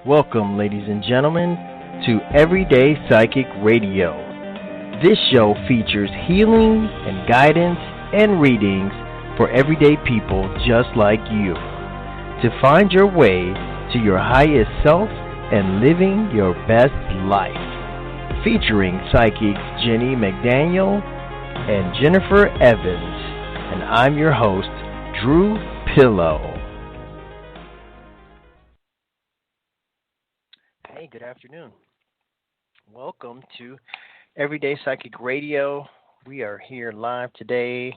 Welcome, ladies and gentlemen, to Everyday Psychic Radio. This show features healing and guidance and readings for everyday people just like you to find your way to your highest self and living your best life. Featuring psychics Jenny McDaniel and Jennifer Evans. And I'm your host, Drew Pillow. Hey, good afternoon. Welcome to Everyday Psychic Radio. We are here live today.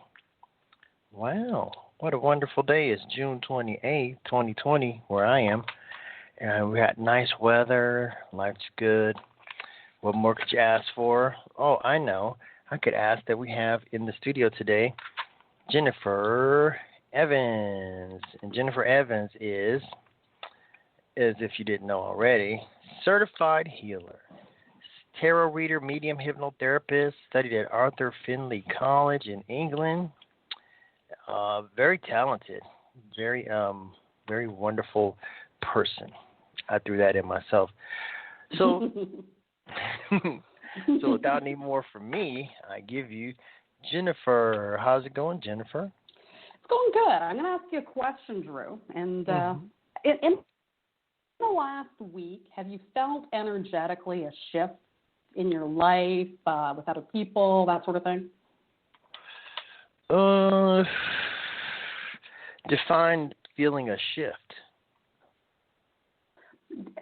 Wow, what a wonderful day. It's June 28th, 2020, where I am. And we got nice weather. Life's good. What more could you ask for? Oh, I know. I could ask that we have in the studio today Jennifer Evans. And Jennifer Evans is, as if you didn't know already, certified healer, tarot reader, medium hypnotherapist, studied at Arthur FIndlay College in England. Very talented, very wonderful person. I threw that in myself. So, so without any more from me, I give you Jennifer. How's it going, Jennifer? It's going good. I'm going to ask you a question, Drew. And in the last week, have you felt energetically a shift in your life with other people, that sort of thing? Define feeling a shift.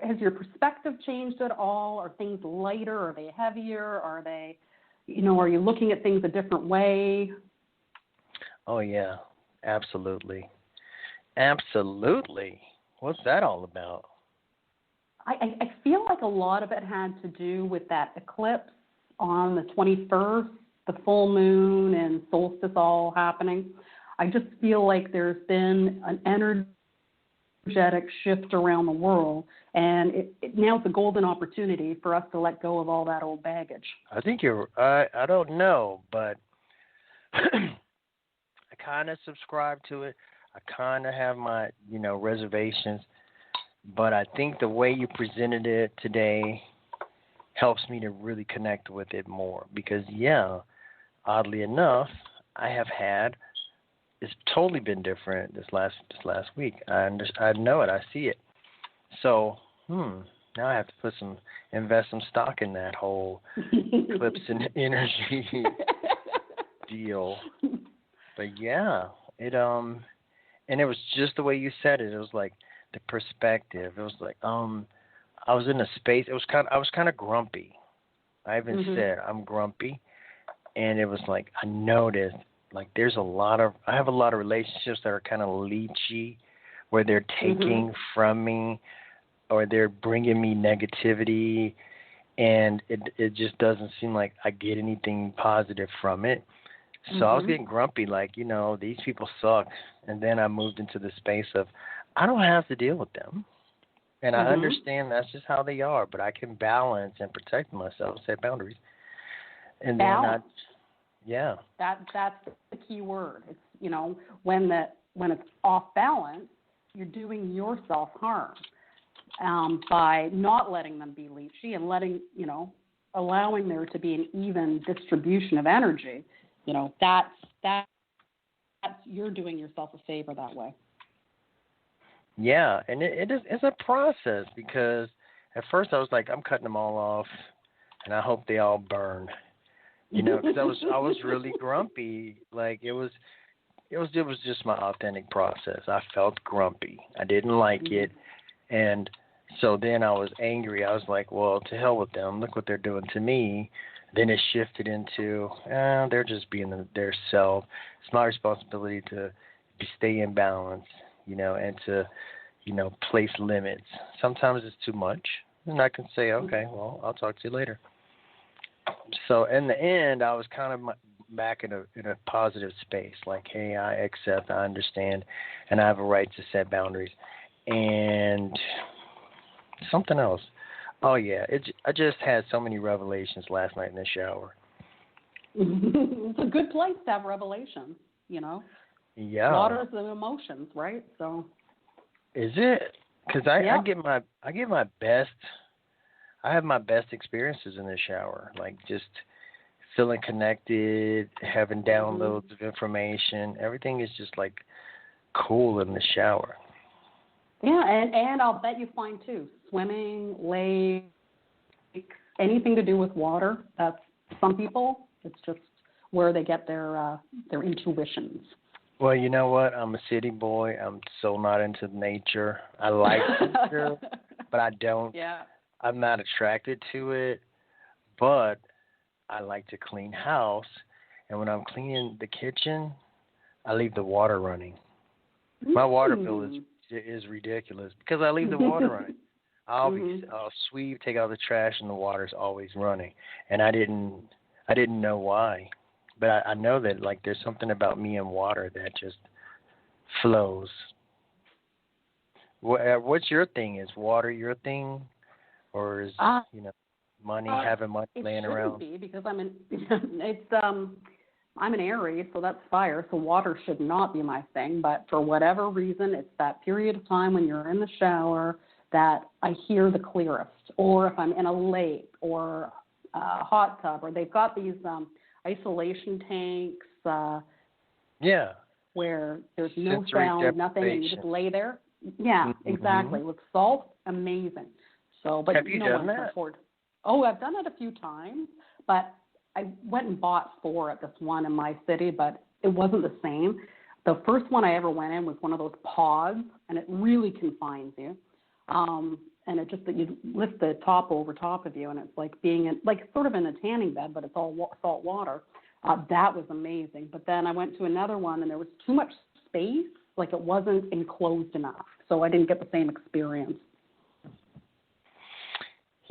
Has your perspective changed at all? Are things lighter? Are they heavier? Are they, are you looking at things a different way? Oh, yeah, absolutely. Absolutely. What's that all about? I feel like a lot of it had to do with that eclipse on the 21st, the full moon and solstice all happening. I just feel like there's been an energetic shift around the world, and now it's a golden opportunity for us to let go of all that old baggage. I think I don't know, but I kind of subscribe to it. I kind of have my, reservations. But I think the way you presented it today helps me to really connect with it more. Because, oddly enough, it's totally been different this last week. I know it. I see it. So, now I have to invest some stock in that whole eclipse and energy deal. But it and it was just the way you said it. It was like the perspective. It was like I was in a space. I was kind of grumpy. I even said I'm grumpy, and it was like I noticed like I have a lot of relationships that are kind of leechy, where they're taking from me, or they're bringing me negativity, and it just doesn't seem like I get anything positive from it. So I was getting grumpy, like, these people suck. And then I moved into the space of, I don't have to deal with them. And I understand that's just how they are, but I can balance and protect myself, set boundaries. And balance. Then That's the key word. It's, when it's off balance, you're doing yourself harm by not letting them be leechy and allowing there to be an even distribution of energy. That's you're doing yourself a favor that way. Yeah, and it's a process, because at first I was like, I'm cutting them all off, and I hope they all burn, because I was really grumpy. Like it was just my authentic process. I felt grumpy. I didn't like it, and so then I was angry. I was like, well, to hell with them. Look what they're doing to me. Then it shifted into, they're just being their self. It's my responsibility to stay in balance, and to, place limits. Sometimes it's too much, and I can say, okay, well, I'll talk to you later. So in the end, I was kind of back in a positive space, like, hey, I accept, I understand, and I have a right to set boundaries. And something else. Oh, yeah. I just had so many revelations last night in the shower. It's a good place to have revelations, Yeah. Waters and emotions, right? So. Is it? Because I get my best. I have my best experiences in the shower, like just feeling connected, having downloads of information. Everything is just like cool in the shower. Yeah, and I'll bet you find too, swimming, lakes, anything to do with water. That's some people. It's just where they get their intuitions. Well, you know what? I'm a city boy. I'm so not into nature. I like nature, but I don't. Yeah. I'm not attracted to it, but I like to clean house. And when I'm cleaning the kitchen, I leave the water running. My water bill is ridiculous because I leave the water running. I'll sweep, take out the trash, and the water's always running. And I didn't know why. But I know that, like, there's something about me and water that just flows. What's your thing? Is water your thing? Or is, money, having money laying around? It shouldn't be because I'm an Aries, so that's fire, so water should not be my thing. But for whatever reason, it's that period of time when you're in the shower that I hear the clearest. Or if I'm in a lake or a hot tub, or they've got these isolation tanks where there's no sound, nothing, and you just lay there. Yeah, exactly. With salt, amazing. So, but have you done that? Oh, I've done it a few times, but I went and bought 4 at this one in my city, but it wasn't the same. The first one I ever went in was one of those pods, and it really confines you. And it just that you lift the top over top of you, and it's like being in, like sort of in a tanning bed, but it's all salt water. That was amazing. But then I went to another one, and there was too much space, like it wasn't enclosed enough, so I didn't get the same experience.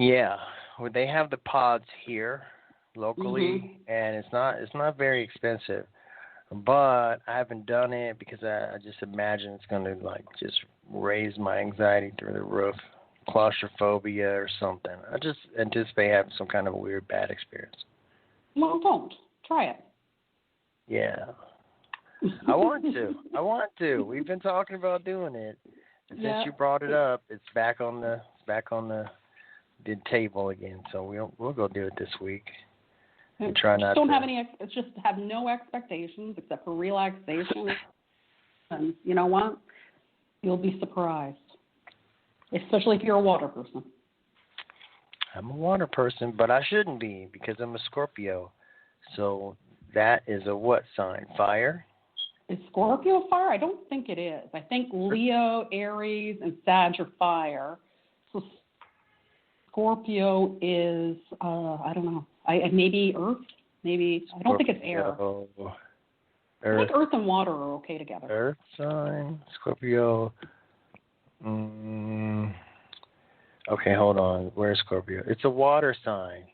Yeah, well, they have the pods here locally, and it's not very expensive. But I haven't done it because I just imagine it's going to like just raise my anxiety through the roof, claustrophobia or something. I just anticipate having some kind of a weird bad experience. Well, don't try it. Yeah, I want to. We've been talking about doing it. And since you brought it up, it's back on the table again. So we'll go do it this week. And try not don't to. have any. Just have no expectations except for relaxation. And you know what? You'll be surprised, especially if you're a water person. I'm a water person, but I shouldn't be because I'm a Scorpio. So that is a what sign? Fire? Is Scorpio fire? I don't think it is. I think Leo, Aries, and Sag are fire. So Scorpio is, I don't know. Maybe Earth? Maybe. Scorpio. I don't think it's air. Earth. I think Earth and water are okay together. Earth sign, Scorpio. Okay, hold on. Where's Scorpio? It's a water sign.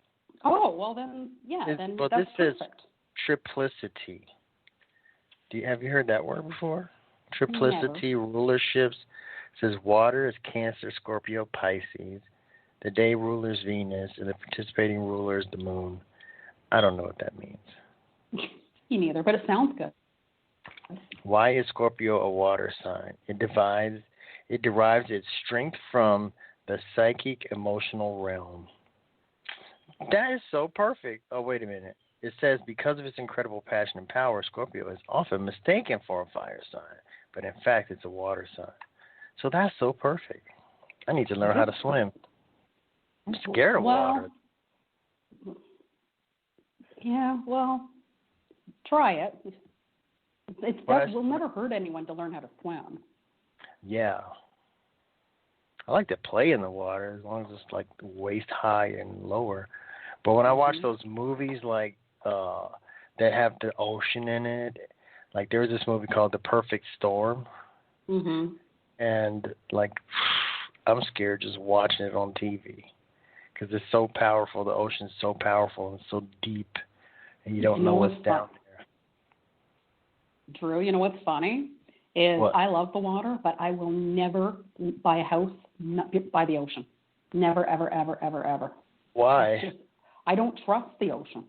Oh, well then, yeah, then well, that's this perfect. Is triplicity. Have you heard that word before? Triplicity, Never. rulerships. It says water is Cancer, Scorpio, Pisces. The day ruler is Venus, and the participating ruler is the moon. I don't know what that means. Me neither, but it sounds good. Why is Scorpio a water sign? It derives its strength from the psychic emotional realm. That is so perfect. Oh, wait a minute. It says because of its incredible passion and power, Scorpio is often mistaken for a fire sign, but in fact it's a water sign. So that's so perfect. I need to learn how to swim. I'm scared of water. Yeah, well, try it. We'll never hurt anyone to learn how to swim. Yeah. I like to play in the water as long as it's like waist high and lower. But when I watch those movies like that have the ocean in it, like there was this movie called The Perfect Storm. And like I'm scared just watching it on TV. Because it's so powerful. The ocean's so powerful and so deep, and you don't know what's down there. Drew, you know what's funny? Is what? I love the water, but I will never buy a house by the ocean. Never, ever, ever, ever, ever. Why? I don't trust the ocean.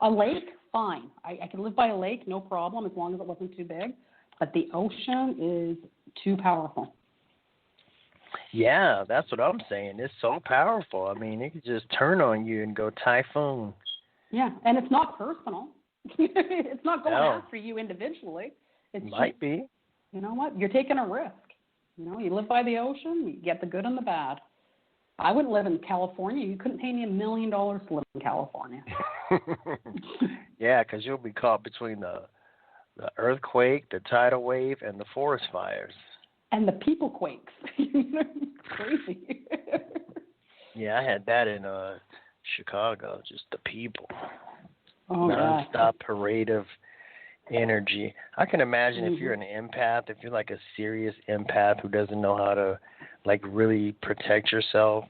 A lake, fine. I can live by a lake, no problem, as long as it wasn't too big. But the ocean is too powerful. Yeah, that's what I'm saying. It's so powerful. I mean, it could just turn on you and go typhoon. Yeah, and it's not personal. It's not going No. after you individually. It's Might just, be. you know what? You're taking a risk. You live by the ocean, you get the good and the bad. I wouldn't live in California. You couldn't pay me $1 million to live in California. Yeah, because you'll be caught between the earthquake, the tidal wave, and the forest fires. And the people quakes. Crazy. Yeah, I had that in Chicago, just the people. Oh, Non-stop God. parade of energy. I can imagine if you're an empath, if you're like a serious empath who doesn't know how to like really protect yourself,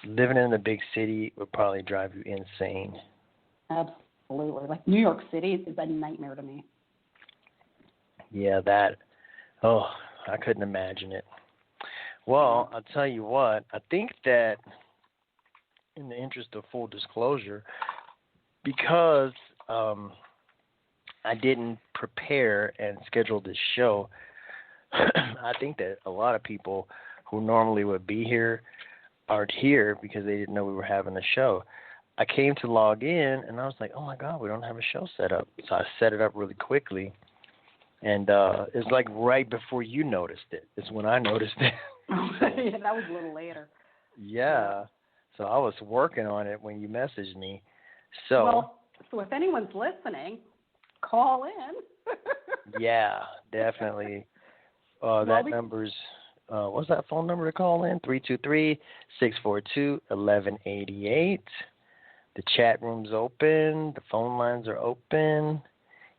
living in the big city would probably drive you insane. Absolutely. Like New York City is a nightmare to me. Yeah, I couldn't imagine it. Well, I'll tell you what, I think that in the interest of full disclosure, because I didn't prepare and schedule this show, I think that a lot of people who normally would be here aren't here because they didn't know we were having a show. I came to log in, and I was like, oh, my God, we don't have a show set up. So I set it up really quickly, and it's like right before you noticed it. It's when I noticed it. Yeah, that was a little later. Yeah. So I was working on it when you messaged me. So if anyone's listening, call in. Yeah, definitely. That number's, what's that phone number to call in? 323-642-1188. The chat room's open. The phone lines are open.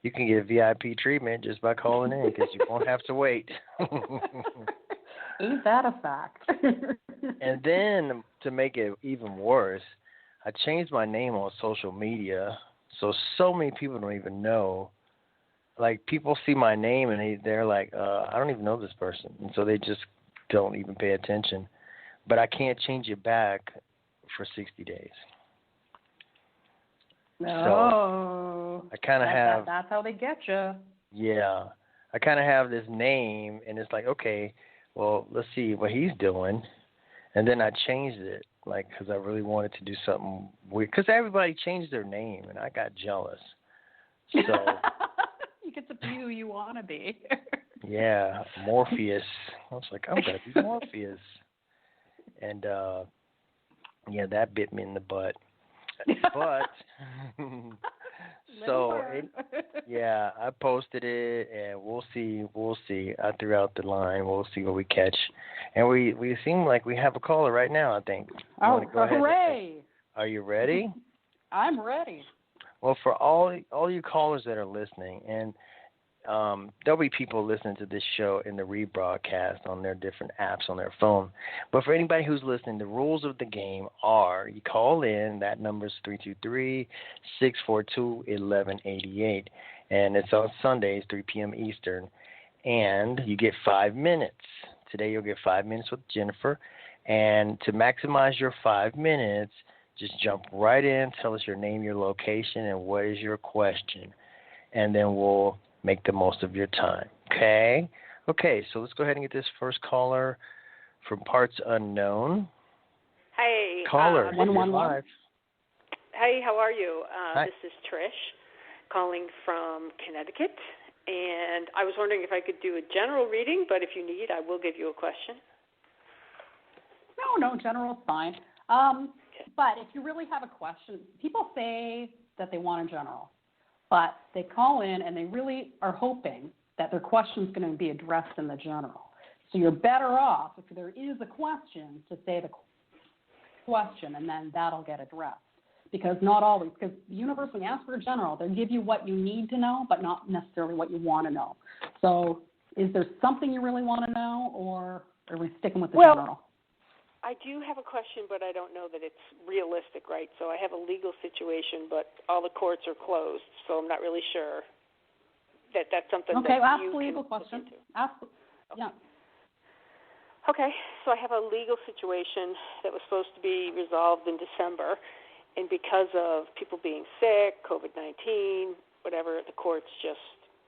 You can get VIP treatment just by calling in because you won't have to wait. Ain't that a fact? And then to make it even worse, I changed my name on social media, so many people don't even know. Like, people see my name and they're like, I don't even know this person, and so they just don't even pay attention. But I can't change it back for 60 days. No. So I kind of have. That's how they get you. Yeah, I kind of have this name, and it's like, okay, well, let's see what he's doing, and then I changed it, like, because I really wanted to do something weird. Because everybody changed their name, and I got jealous. So you get to be who you want to be. Yeah, Morpheus. I was like, I'm gonna be Morpheus, and yeah, that bit me in the butt. But yeah, I posted it, and we'll see. I threw out the line. We'll see what we catch, and we seem like we have a caller right now. I think. Oh, hooray! Are you ready? I'm ready. Well, for all you callers that are listening, and there'll be people listening to this show in the rebroadcast on their different apps on their phone. But for anybody who's listening, the rules of the game are you call in. That number's 323-642-1188. And it's on Sundays, 3 p.m. Eastern. And you get 5 minutes. Today you'll get 5 minutes with Jennifer. And to maximize your 5 minutes, just jump right in, tell us your name, your location, and what is your question. And then we'll make the most of your time. Okay? Okay, so let's go ahead and get this first caller from Parts Unknown. Hey. Caller, you're live. Hey, how are you? Hi. This is Trish calling from Connecticut. And I was wondering if I could do a general reading, but if you need, I will give you a question. No, general's fine. But if you really have a question, people say that they want a general. But they call in and they really are hoping that their question is going to be addressed in the general. So you're better off, if there is a question, to say the question, and then that'll get addressed. Because not always, because the universe, when you ask for a general, they'll give you what you need to know, but not necessarily what you want to know. So is there something you really want to know, or are we sticking with the general? I do have a question, but I don't know that it's realistic, right? So I have a legal situation, but all the courts are closed, so I'm not really sure that that's something that ask you the legal can question. Yeah. Okay, so I have a legal situation that was supposed to be resolved in December, and because of people being sick, COVID-19, whatever, the courts just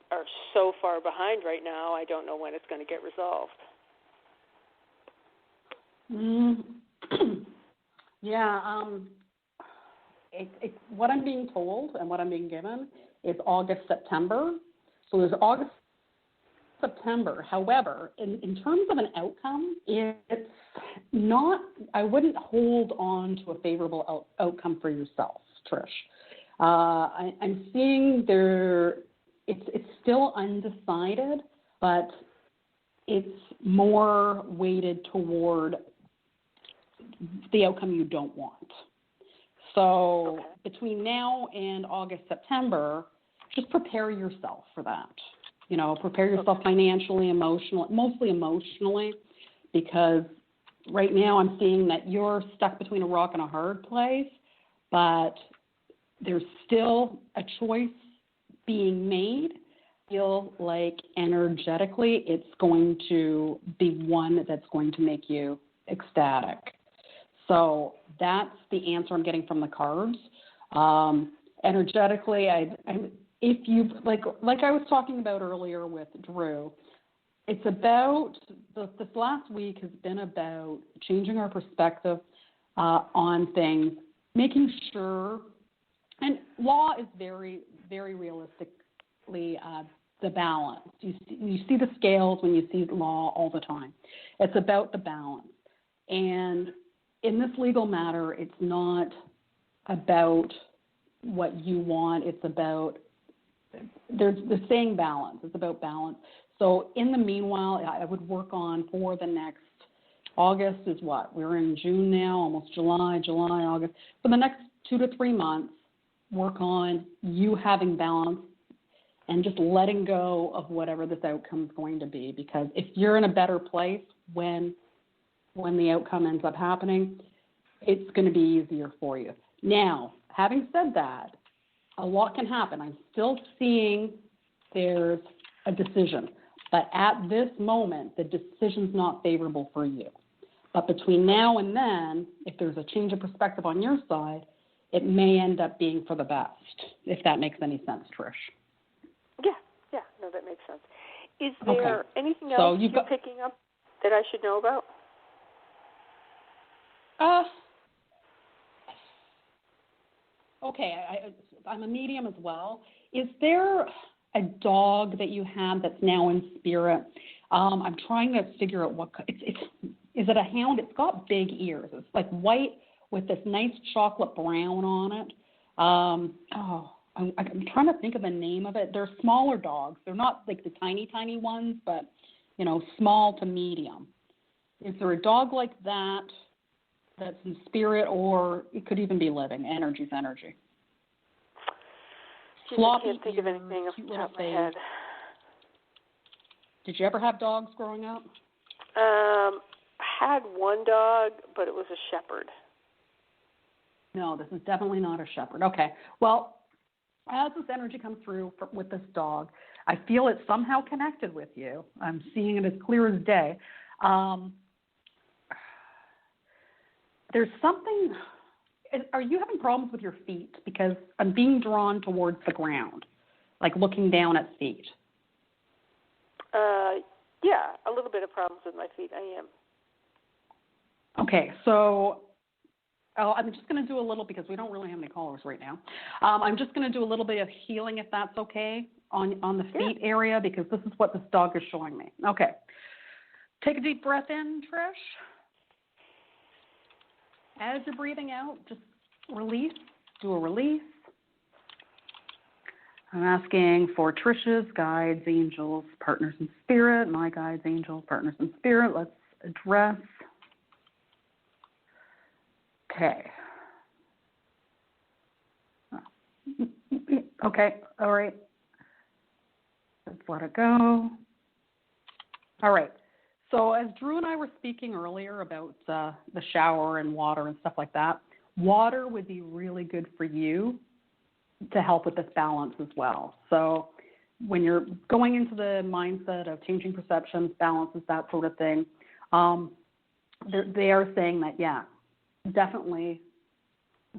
are so far behind right now, I don't know when it's going to get resolved. Mm. Yeah. What I'm being told and what I'm being given is August, September. So there's August, September. However, in terms of an outcome, it's not, I wouldn't hold on to a favorable outcome for yourself, Trish. I'm seeing it's still undecided, but it's more weighted toward the outcome you don't want. So between now and August, September, just prepare yourself for that. You know, prepare yourself financially, mostly emotionally, because right now I'm seeing that you're stuck between a rock and a hard place, but there's still a choice being made. I feel like energetically it's going to be one that's going to make you ecstatic. So that's the answer I'm getting from the cards. Energetically, if you like I was talking about earlier with Drew, it's about this last week has been about changing our perspective on things, making sure, and law is very, very realistically the balance. You see the scales when you see law all the time. It's about the balance. And in this legal matter, it's not about what you want. It's about, they're saying balance. It's about balance. So in the meanwhile, I would work on for the next, August is what? We're in June now, almost July, August. For the next 2 to 3 months, work on you having balance and just letting go of whatever this outcome is going to be. Because if you're in a better place when the outcome ends up happening, it's going to be easier for you. Now, having said that, a lot can happen. I'm still seeing there's a decision. But at this moment, the decision's not favorable for you. But between now and then, if there's a change of perspective on your side, it may end up being for the best, if that makes any sense, Trish. Yeah, no, that makes sense. Is there anything else you're picking up that I should know about? Okay, I'm a medium as well. Is there a dog that you have that's now in spirit? I'm trying to figure out what is it a hound? It's got big ears. It's like white with this nice chocolate brown on it. I'm trying to think of the name of it. They're smaller dogs. They're not like the tiny ones, but small to medium. Is there a dog like that that's in spirit, or it could even be living? Energy's energy. I can't think of anything off the top of my head. Did you ever have dogs growing up? I had one dog, but it was a shepherd. No, this is definitely not a shepherd. Okay. Well, as this energy comes through with this dog, I feel it's somehow connected with you. I'm seeing it as clear as day. There's something. Are you having problems with your feet? Because I'm being drawn towards the ground, like looking down at feet. Yeah, a little bit of problems with my feet. I am. Okay, so I'm just going to do a little, because we don't really have any callers right now. I'm just going to do a little bit of healing, if that's okay, on the feet area, because this is what this dog is showing me. Okay. Take a deep breath in, Trish. As you're breathing out, just release. Do a release. I'm asking for Trish's guides, angels, partners in spirit, my guides, angels, partners in spirit. Let's address. Okay. Okay, all right. Let's let it go. All right. So as Drew and I were speaking earlier about the shower and water and stuff like that, water would be really good for you to help with this balance as well. So when you're going into the mindset of changing perceptions, balances, that sort of thing, they are saying that, yeah, definitely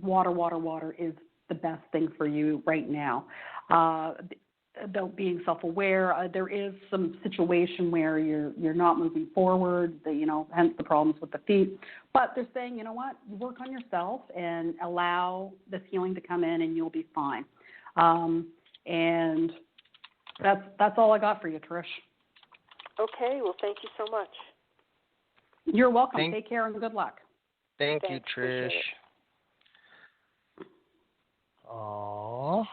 water is the best thing for you right now. being self-aware. There is some situation where you're not moving forward, hence the problems with the feet. But they're saying, you know what, you work on yourself and allow this healing to come in, and you'll be fine. And that's all I got for you, Trish. Okay. Well, thank you so much. You're welcome. Take care and good luck. Thanks, you, Trish. Oh,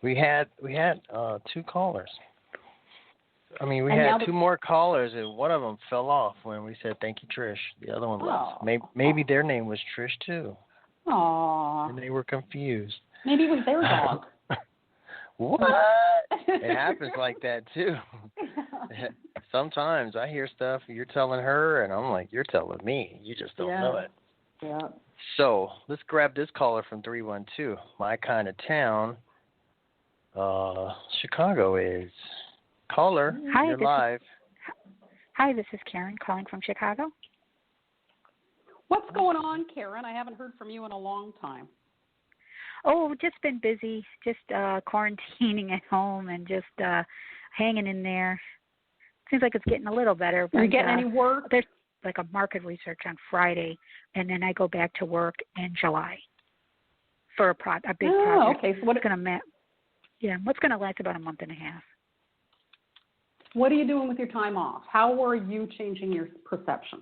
we had 2 callers. I mean, we had 2 more callers, and one of them fell off when we said thank you, Trish. The other one left. Maybe their name was Trish too. Aww. And they were confused. Maybe it was their dog. What? It happens like that too. Sometimes I hear stuff you're telling her, and I'm like, you're telling me. You just don't know it. Yeah. So let's grab this caller from 312. My kind of town, Chicago is. Caller, you're live. Hi, this is Karen calling from Chicago. What's going on, Karen? I haven't heard from you in a long time. Oh, just been busy, just quarantining at home and just hanging in there. Seems like it's getting a little better. Are you getting any work? There's like a market research on Friday, and then I go back to work in July for a big project. Okay. So what's going to last about a month and a half. What are you doing with your time off? How are you changing your perception?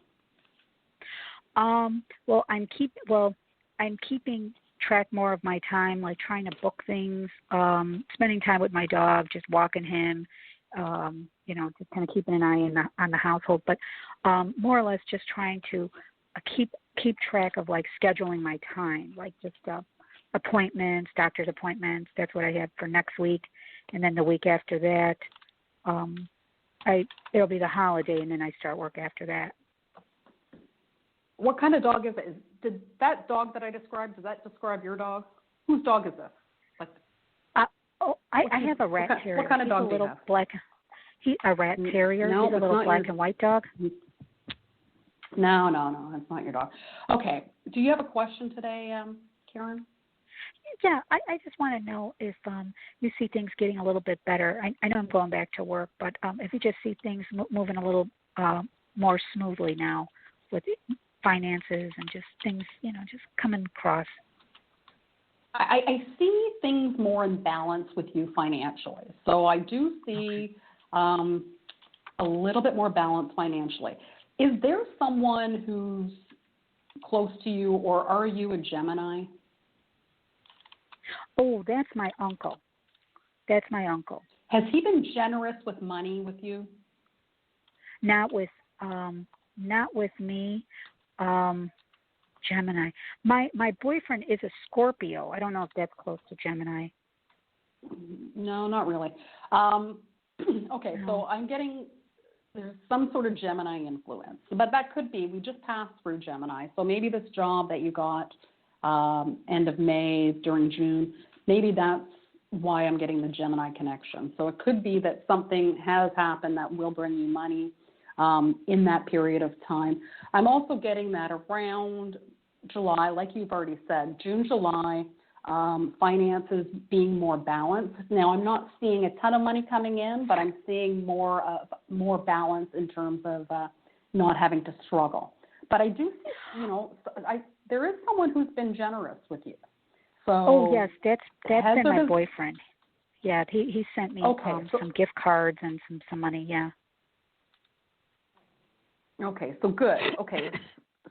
Well, I'm keeping track more of my time, like trying to book things, spending time with my dog, just walking him, just kind of keeping an eye on the household, but more or less just trying to keep track of like scheduling my time, like just appointments, doctor's appointments. That's what I have for next week, and then the week after that, it'll be the holiday, and then I start work after that. What kind of dog is it? Did that dog that I described, does that describe your dog? Whose dog is this? I have a rat terrier. What kind of dog do you have? A rat terrier. No, he's a little black and white dog. No, that's not your dog. Okay. Do you have a question today, Karen? Yeah, I just want to know if you see things getting a little bit better. I know I'm going back to work, but if you just see things moving a little more smoothly now with finances and just things, just coming across. I see things more in balance with you financially. So I do see a little bit more balance financially. Is there someone who's close to you, or are you a Gemini? Oh, that's my uncle. Has he been generous with money with you? Not with me. Gemini. My boyfriend is a Scorpio. I don't know if that's close to Gemini. No, not really. Okay, no. So I'm getting there's some sort of Gemini influence, but that could be we just passed through Gemini. So maybe this job that you got end of May during June, maybe that's why I'm getting the Gemini connection. So it could be that something has happened that will bring you money in that period of time. I'm also getting that around July, like you've already said, June, July, finances being more balanced. Now, I'm not seeing a ton of money coming in, but I'm seeing more balance in terms of not having to struggle. But I do see, there is someone who's been generous with you. So oh yes, that's been my boyfriend. Yeah, he sent me some gift cards and some money. Yeah. Okay, so good. Okay,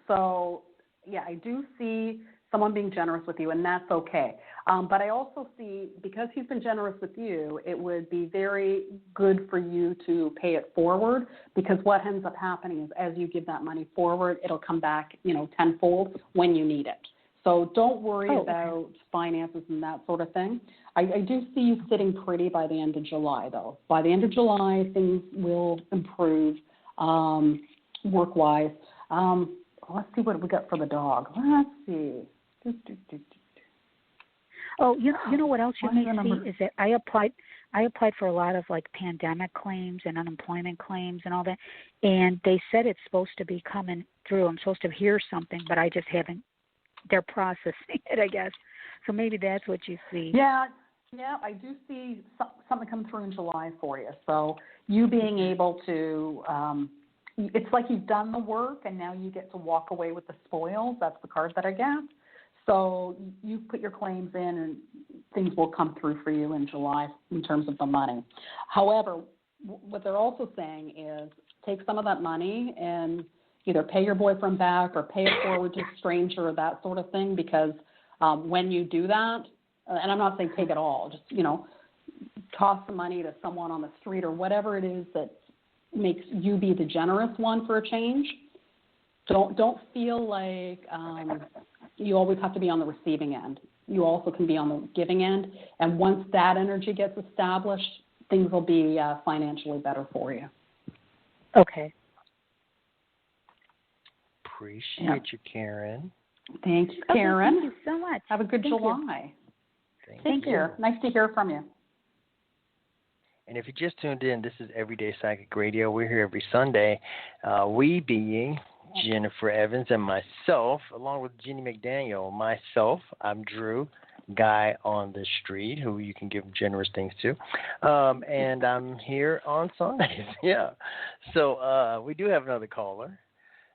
so yeah, I do see someone being generous with you, and that's okay. But I also see, because he's been generous with you, it would be very good for you to pay it forward, because what ends up happening is as you give that money forward, it'll come back, tenfold when you need it. So don't worry about finances and that sort of thing. I do see you sitting pretty by the end of July, though. By the end of July, things will improve work-wise. Let's see what we got for the dog. Let's see. Oh, you know what else you may see is that I applied for a lot of like pandemic claims and unemployment claims and all that, and they said it's supposed to be coming through. I'm supposed to hear something, but I just haven't. They're processing it, I guess. So maybe that's what you see. Yeah, Yeah, I do see something come through in July for you. So you being able to, it's like you've done the work and now you get to walk away with the spoils. That's the card that I get. So you put your claims in and things will come through for you in July in terms of the money. However, what they're also saying is take some of that money and either pay your boyfriend back or pay it forward to a stranger or that sort of thing, because when you do that, and I'm not saying take it all, just, toss the money to someone on the street or whatever it is that makes you be the generous one for a change. Don't feel like you always have to be on the receiving end. You also can be on the giving end. And once that energy gets established, things will be financially better for you. Okay. Appreciate you, Karen. Thanks, Karen. Thank you so much. Have a good July. Take care. Nice to hear from you. And if you just tuned in, this is Everyday Psychic Radio. We're here every Sunday. We being Jennifer Evans and myself, along with Jeannie McDaniel. Myself, I'm Drew, guy on the street who you can give generous things to. And I'm here on Sundays. Yeah. So we do have another caller.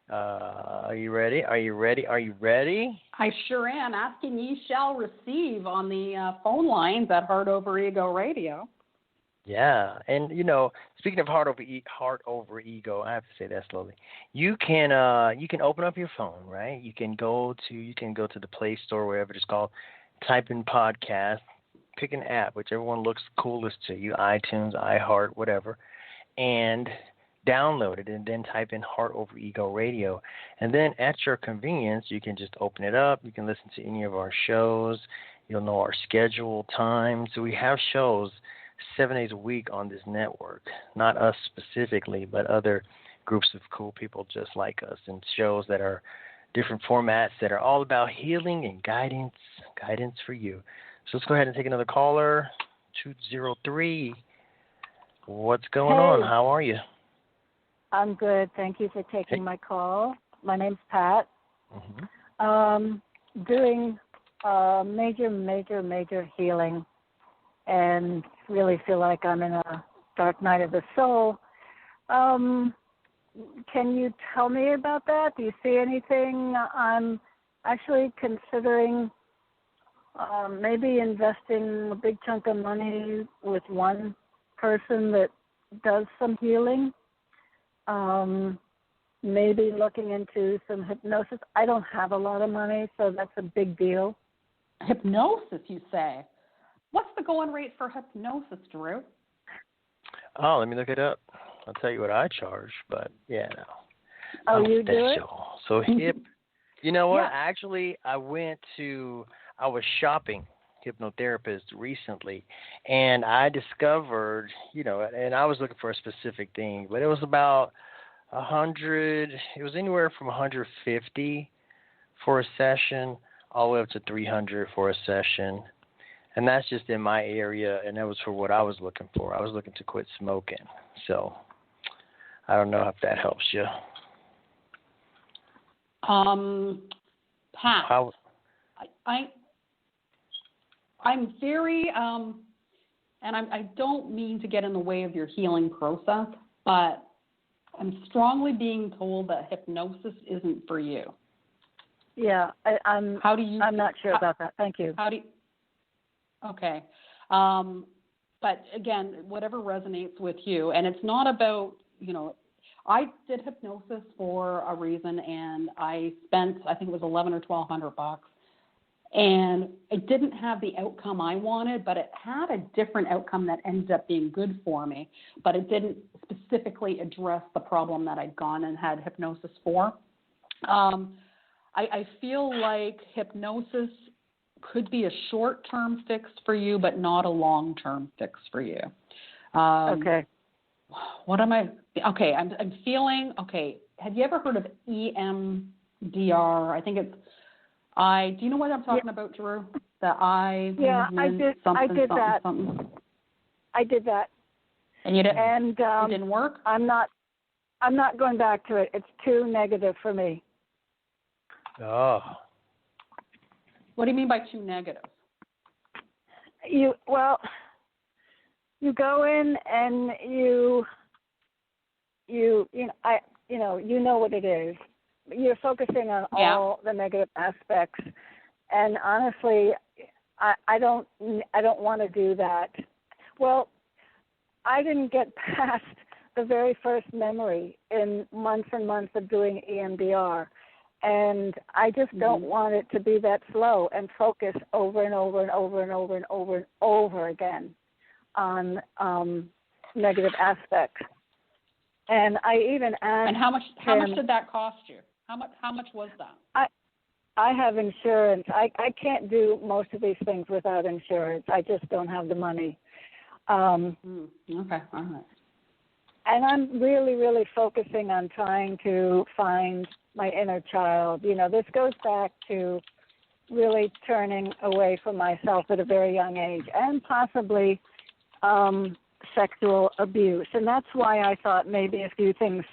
Are you ready? Are you ready? Are you ready? I sure am. Asking ye shall receive on the phone lines at Heart Over Ego Radio. Yeah, and speaking of heart over ego, I have to say that slowly. You can open up your phone, right? You can go to the Play Store, wherever it's called, type in podcast, pick an app, whichever one looks coolest to you, iTunes, iHeart, whatever, and download it, and then type in Heart Over Ego Radio, and then at your convenience, you can just open it up. You can listen to any of our shows. You'll know our schedule, times. So we have shows 7 days a week on this network. Not us specifically, but other groups of cool people just like us, and shows that are different formats that are all about healing and guidance for you. So let's go ahead and take another caller. 203. What's going on? How are you? I'm good. Thank you for taking my call. My name's Pat. Doing major healing, and really feel like I'm in a dark night of the soul. Can you tell me about that? Do you see anything? I'm actually considering maybe investing a big chunk of money with one person that does some healing. Maybe looking into some hypnosis. I don't have a lot of money, so that's a big deal. Hypnosis, you say? What's the going rate for hypnosis, Drew? Oh, let me look it up. I'll tell you what I charge, but yeah, no. Oh, you do it? So you know what? Yeah. Actually, I was shopping Hypnotherapist recently, and I discovered, and I was looking for a specific thing, but it was about 100. It was anywhere from 150 for a session, all the way up to 300 for a session, and that's just in my area, and that was for what I was looking for. I was looking to quit smoking, so I don't know if that helps you. Pat, I'm very, and I don't mean to get in the way of your healing process, but I'm strongly being told that hypnosis isn't for you. Yeah, I'm not sure about that. Thank you. Okay. But again, whatever resonates with you, and it's not about, I did hypnosis for a reason, and I spent, I think it was $1,100 or $1,200, and it didn't have the outcome I wanted, but it had a different outcome that ended up being good for me, but it didn't specifically address the problem that I'd gone and had hypnosis for. I feel like hypnosis could be a short-term fix for you, but not a long-term fix for you. Okay. What am I? Okay, I'm feeling. Okay, have you ever heard of EMDR? I think it's I. Do you know what I'm talking about, Drew? The eye. Yeah, movement, I did that. Something. I did that. And you didn't. And it didn't work. I'm not going back to it. It's too negative for me. Oh. What do you mean by too negative? you go in and you know what it is. You're focusing on all the negative aspects, and honestly, I don't want to do that. Well, I didn't get past the very first memory in months and months of doing EMDR, and I just don't want it to be that slow and focus over and over and over and over and over and over again on negative aspects. And I even asked. And how much did that cost you? How much was that? I have insurance. I can't do most of these things without insurance. I just don't have the money. Okay, all right. And I'm really, really focusing on trying to find my inner child. This goes back to really turning away from myself at a very young age, and possibly sexual abuse. And that's why I thought maybe a few things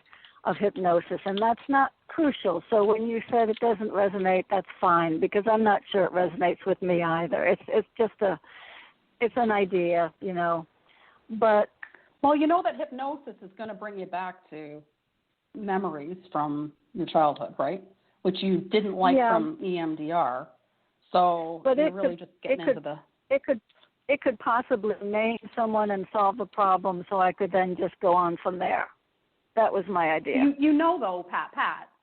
of hypnosis, and that's not crucial. So when you said it doesn't resonate, that's fine, because I'm not sure it resonates with me either. It's just it's an idea, But well, you know that hypnosis is going to bring you back to memories from your childhood, right? Which you didn't like from EMDR. So but you're really just getting into the. It could possibly name someone and solve the problem, so I could then just go on from there. That was my idea. You know, though, Pat,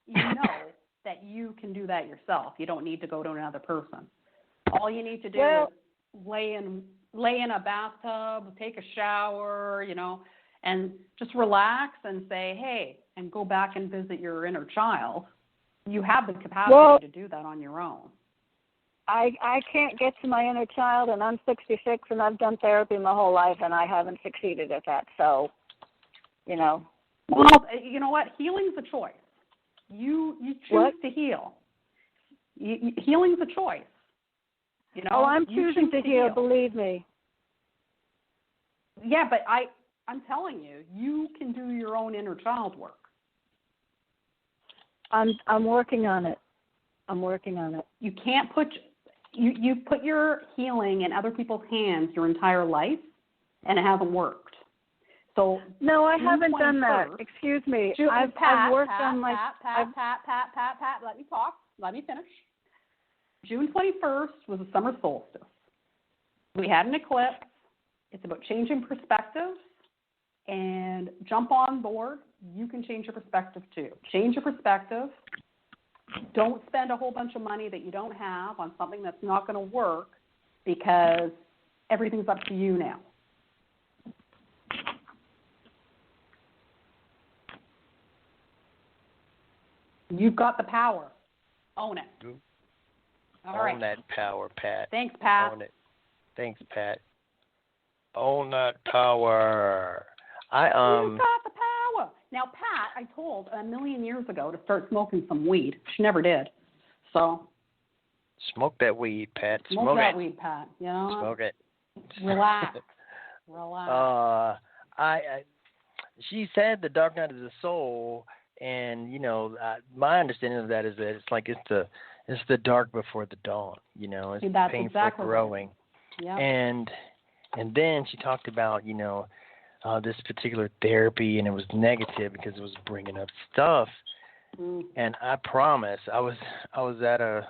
you know that you can do that yourself. You don't need to go to another person. All you need to do is lay in a bathtub, take a shower, and just relax and say, hey, and go back and visit your inner child. You have the capacity to do that on your own. I can't get to my inner child, and I'm 66, and I've done therapy my whole life, and I haven't succeeded at that. So, Well, you know what? Healing's a choice. You choose to heal. Healing's a choice. I'm choosing to heal, believe me. Yeah, but I'm telling you, you can do your own inner child work. I'm working on it. You can't put you put your healing in other people's hands your entire life, and it hasn't worked. So no, I haven't done that. Excuse me. I've worked on my. Pat. Let me talk. Let me finish. June 21st was a summer solstice. We had an eclipse. It's about changing perspectives, and jump on board. You can change your perspective too. Change your perspective. Don't spend a whole bunch of money that you don't have on something that's not going to work, because everything's up to you now. You've got the power. Own it. All right. Own that power, Pat. Thanks, Pat. Own it. Thanks, Pat. Own that power. You've got the power. Now, Pat, I told a million years ago to start smoking some weed. She never did. So. Smoke that weed, Pat. Smoke that weed, Pat. Smoke it. Relax. She said the dark night of the soul, and my understanding of that is that it's like it's the dark before the dawn. It's that's painful exactly growing. Right. Yep. And then she talked about this particular therapy, and it was negative because it was bringing up stuff. And I promise, I was at a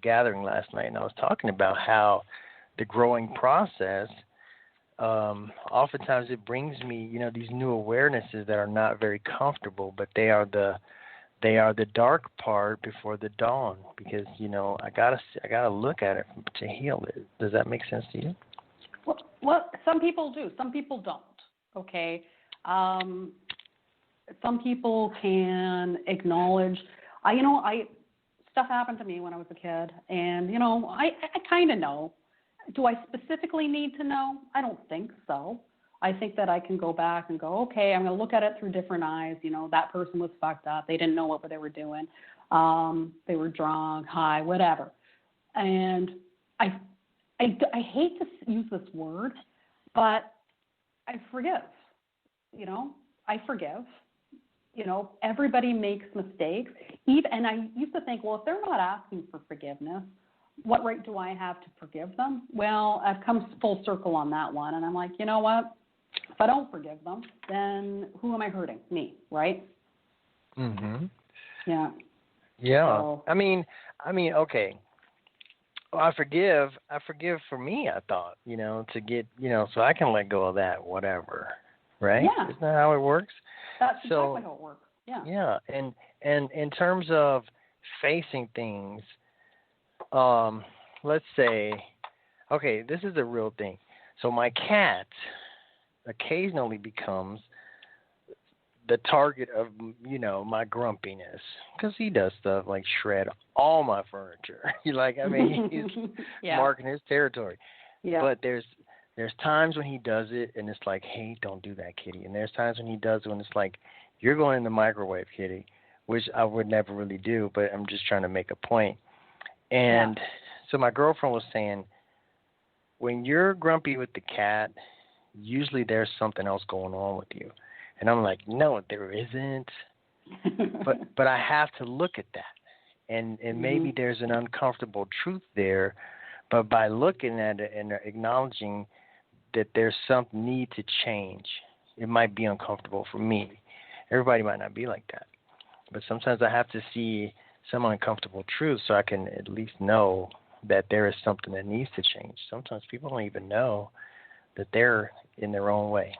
gathering last night, and I was talking about how the growing process, oftentimes it brings me, these new awarenesses that are not very comfortable, but they are the dark part before the dawn, because I gotta look at it to heal it. Does that make sense to you? Well, some people do, some people don't. Okay, some people can acknowledge. Stuff happened to me when I was a kid, and I kind of know. Do I specifically need to know? I don't think so. I think that I can go back and go, okay, I'm going to look at it through different eyes. That person was fucked up. They didn't know what they were doing. They were drunk, high, whatever. And I hate to use this word, but I forgive. I forgive. Everybody makes mistakes. And I used to think, well, if they're not asking for forgiveness, what right do I have to forgive them? Well, I've come full circle on that one, and I'm like, you know what? If I don't forgive them, then who am I hurting? Me, right? Mhm. Yeah. Yeah. So, I mean, okay. Well, I forgive for me, I thought, to get, so I can let go of that, whatever. Right? yeah, Isn't that how it works? that's So, exactly how it works. Yeah. yeah, and in terms of facing things, let's say, okay, this is a real thing. So my cat occasionally becomes the target of, my grumpiness, because he does stuff like shred all my furniture. He's yeah. marking his territory. Yeah. But there's times when he does it, and it's like, hey, don't do that, kitty. And there's times when he does it when it's like, you're going in the microwave, kitty, which I would never really do, but I'm just trying to make a point. And so my girlfriend was saying, when you're grumpy with the cat, usually there's something else going on with you. And I'm like, no, there isn't. but I have to look at that. And maybe there's an uncomfortable truth there. But by looking at it and acknowledging that there's some need to change, it might be uncomfortable for me. Everybody might not be like that. But sometimes I have to see some uncomfortable truth so I can at least know that there is something that needs to change. Sometimes people don't even know that they're in their own way.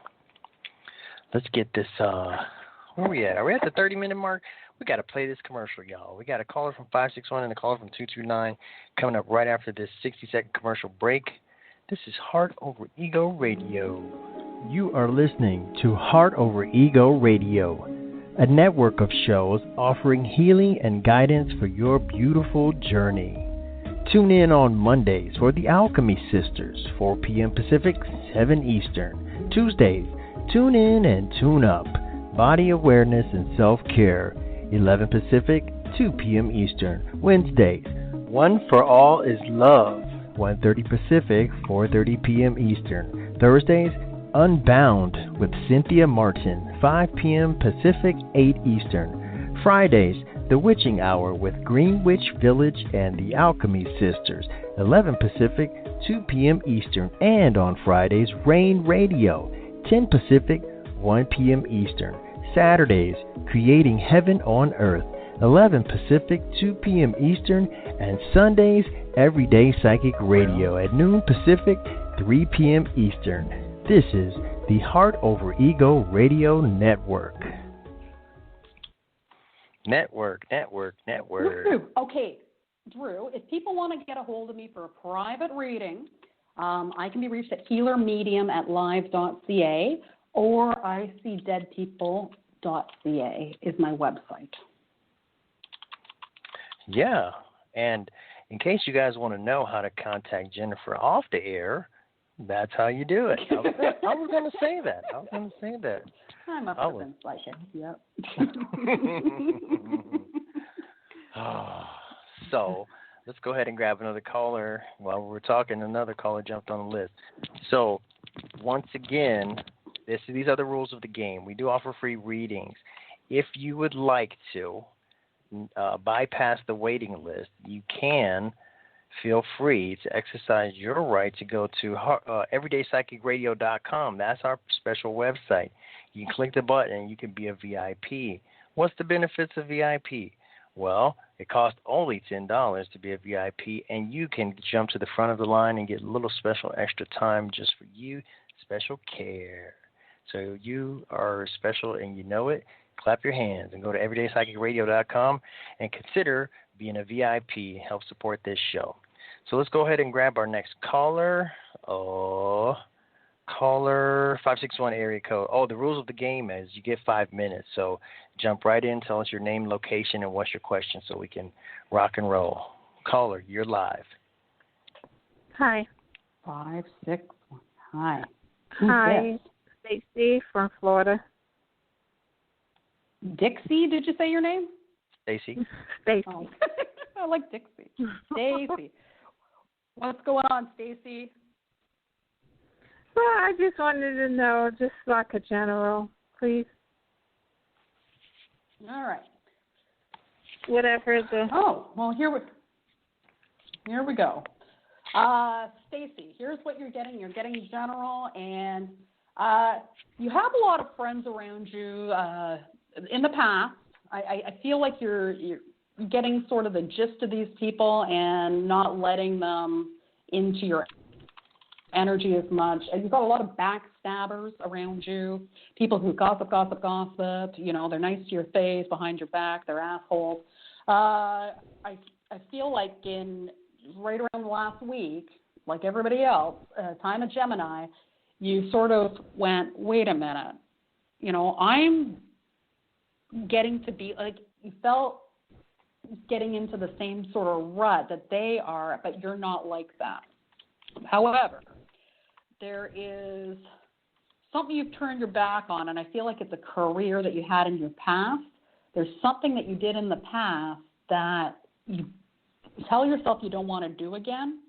Let's get this, where are we at? Are we at the 30-minute mark? We got to play this commercial, y'all. We got a caller from 561 and a caller from 229 coming up right after this 60-second commercial break. This is Heart Over Ego Radio. You are listening to Heart Over Ego Radio, a network of shows offering healing and guidance for your beautiful journey. Tune in on Mondays for the Alchemy Sisters, 4 p.m. Pacific, 7 Eastern. Tuesdays, tune in and tune up. Body awareness and self-care, 11 Pacific, 2 p.m. Eastern. Wednesdays, One for All is Love, 1:30 Pacific, 4:30 p.m. Eastern. Thursdays, Unbound with Cynthia Martin, 5 p.m. Pacific, 8 Eastern. Fridays, The Witching Hour with Green Witch Village and the Alchemy Sisters, 11 Pacific, 2 p.m. Eastern. And on Fridays, Rain Radio, 10 Pacific, 1 p.m. Eastern. Saturdays, Creating Heaven on Earth, 11 Pacific, 2 p.m. Eastern. And Sundays, Everyday Psychic Radio at noon Pacific, 3 p.m. Eastern. This is the Heart Over Ego Radio Network. Network. Okay, Drew, if people want to get a hold of me for a private reading, I can be reached at healermedium@live.ca or iseedeadpeople.ca is my website. Yeah, and in case you guys want to know how to contact Jennifer off the air, that's how you do it. I was going to say that. I'm up to them psychic. Yep. So let's go ahead and grab another caller. While we're talking, another caller jumped on the list. So once again, these are the rules of the game. We do offer free readings. If you would like to bypass the waiting list, you can. Feel free to exercise your right to go to EverydayPsychicRadio.com. That's our special website. You can click the button and you can be a VIP. What's the benefits of VIP? Well, it costs only $10 to be a VIP, and you can jump to the front of the line and get a little special extra time just for you, special care. So you are special and you know it. Clap your hands and go to EverydayPsychicRadio.com and consider being a VIP. Help support this show. So let's go ahead and grab our next caller. Caller 561 area code. The rules of the game is you get 5 minutes. So jump right in, tell us your name, location, and what's your question so we can rock and roll. Caller, you're live. Hi. 561. Hi. Hi. Stacy from Florida. Dixie, did you say your name? Stacy. Stacy. Oh. I like Dixie. Stacy. What's going on, Stacy? Well, I just wanted to know, just like a general, please. All right. Whatever the... Oh, well, here we... Here we go. Stacy, here's what you're getting. You're getting general, and you have a lot of friends around you in the past. I feel like you're getting sort of the gist of these people and not letting them into your energy as much. And you've got a lot of backstabbers around you, people who gossip. You know, they're nice to your face, behind your back, they're assholes. I feel like right around the last week, like everybody else, time of Gemini, you sort of went, wait a minute, you know, I'm getting to be, like, you felt getting into the same sort of rut that they are, but you're not like that. However, there is something you've turned your back on, and I feel like it's a career that you had in your past. There's something that you did in the past that you tell yourself you don't want to do again,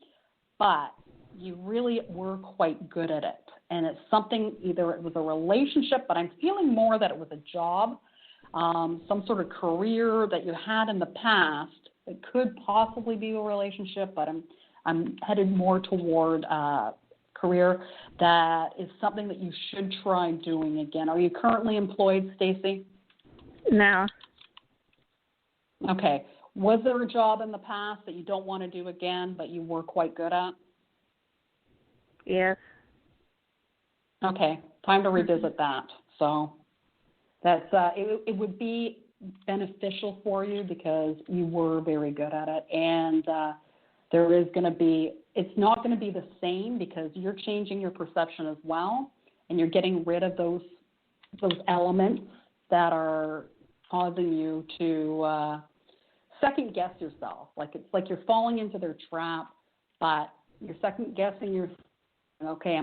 but you really were quite good at it. And it's something, either it was a relationship, but I'm feeling more that it was a job, some sort of career that you had in the past. It could possibly be a relationship, but I'm headed more toward career that is something that you should try doing again. Are you currently employed, Stacy? No. Okay. Was there a job in the past that you don't want to do again, but you were quite good at? Yes. Okay. Time to revisit that. So that's it would be beneficial for you because you were very good at it, and there is going to be. It's not going to be the same because you're changing your perception as well, and you're getting rid of those elements that are causing you to second guess yourself. Like it's like you're falling into their trap, but you're second guessing yourself. Okay,